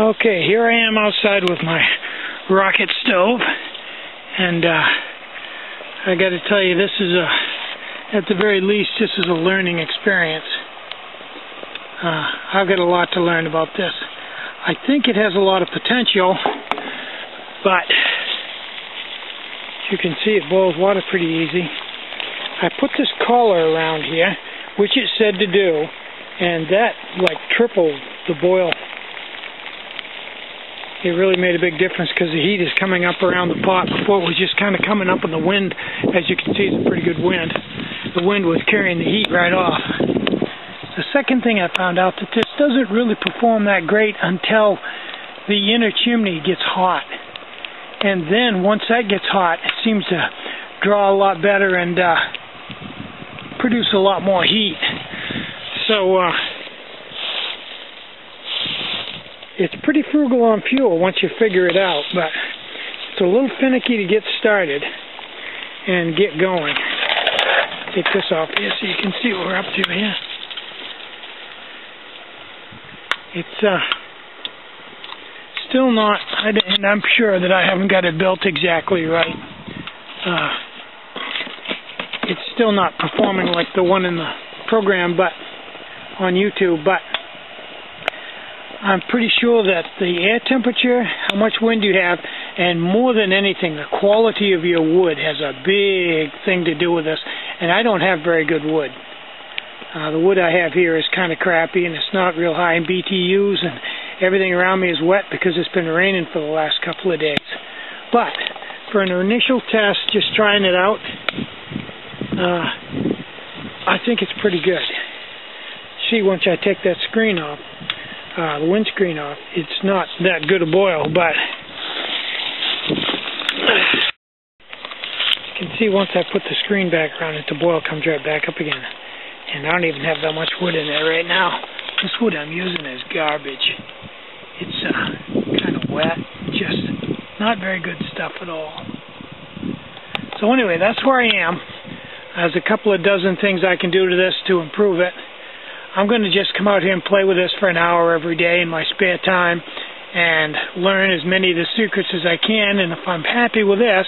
Okay, here I am outside with my rocket stove, and I got to tell you, this is at the very least, this is a learning experience. I've got a lot to learn about this. I think it has a lot of potential, but as you can see, it boils water pretty easy. I put this collar around here, which it said to do, and that like tripled the boil. It really made a big difference because the heat is coming up around the pot. Before it was just kind of coming up in the wind. As you can see, it's a pretty good wind. The wind was carrying the heat right off. The second thing I found out that this doesn't really perform that great until the inner chimney gets hot. And then once that gets hot, it seems to draw a lot better and produce a lot more heat. So it's pretty frugal on fuel once you figure it out, but it's a little finicky to get started and get going. Take this off here so you can see what we're up to here. It's still not, and I'm sure that I haven't got it built exactly right. It's still not performing like the one in the program, but on YouTube, but I'm pretty sure that the air temperature, how much wind you have, and more than anything, the quality of your wood has a big thing to do with this. And I don't have very good wood. The wood I have here is kind of crappy, and it's not real high in BTUs, and everything around me is wet because it's been raining for the last couple of days. But for an initial test, just trying it out, I think it's pretty good. See, once I take that screen off, the windscreen off, it's not that good a boil, but you can see once I put the screen back around it, the boil comes right back up again. And I don't even have that much wood in there right now. This wood I'm using is garbage. It's kind of wet, just not very good stuff at all. So anyway, that's where I am. There's a couple of dozen things I can do to this to improve it. I'm going to just come out here and play with this for an hour every day in my spare time and learn as many of the secrets as I can. And if I'm happy with this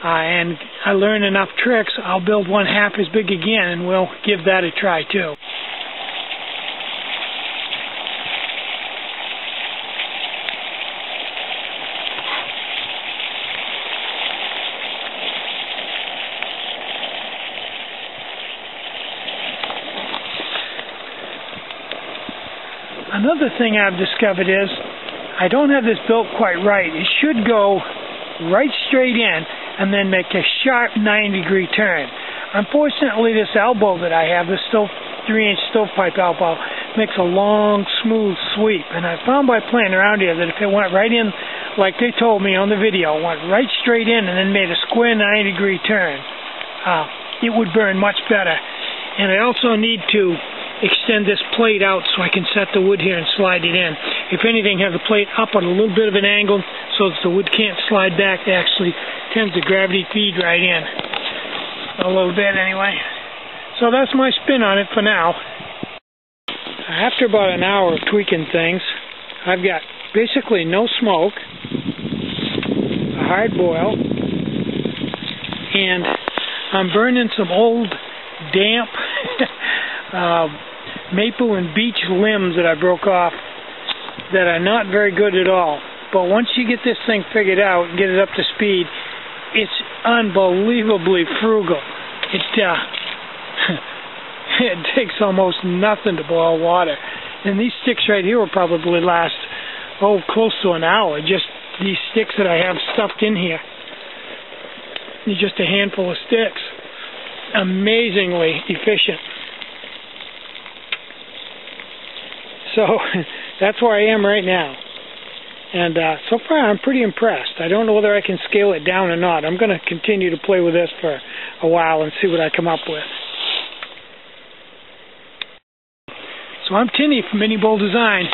and I learn enough tricks, I'll build one half as big again, and we'll give that a try too. Another thing I've discovered is I don't have this built quite right. It should go right straight in and then make a sharp 90-degree turn. Unfortunately, this elbow that I have, this 3-inch stovepipe elbow, makes a long, smooth sweep. And I found by playing around here that if it went right in, like they told me on the video, went right straight in and then made a square 90-degree turn, it would burn much better. And I also need to extend this plate out so I can set the wood here and slide it in. If anything, have the plate up at a little bit of an angle so that the wood can't slide back. It actually tends to gravity feed right in. A little bit anyway. So that's my spin on it for now. After about an hour of tweaking things, I've got basically no smoke, a hard boil, and I'm burning some old, damp maple and beech limbs that I broke off that are not very good at all. But once you get this thing figured out and get it up to speed, it's unbelievably frugal. It takes almost nothing to boil water. And these sticks right here will probably last, close to an hour. Just these sticks that I have stuffed in here. It's just a handful of sticks. Amazingly efficient. So that's where I am right now. And so far I'm pretty impressed. I don't know whether I can scale it down or not. I'm going to continue to play with this for a while and see what I come up with. So I'm Tinny from Mini Bowl Design.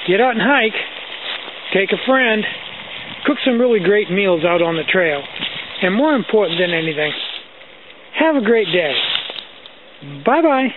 Get out and hike. Take a friend. Cook some really great meals out on the trail. And more important than anything, have a great day. Bye-bye.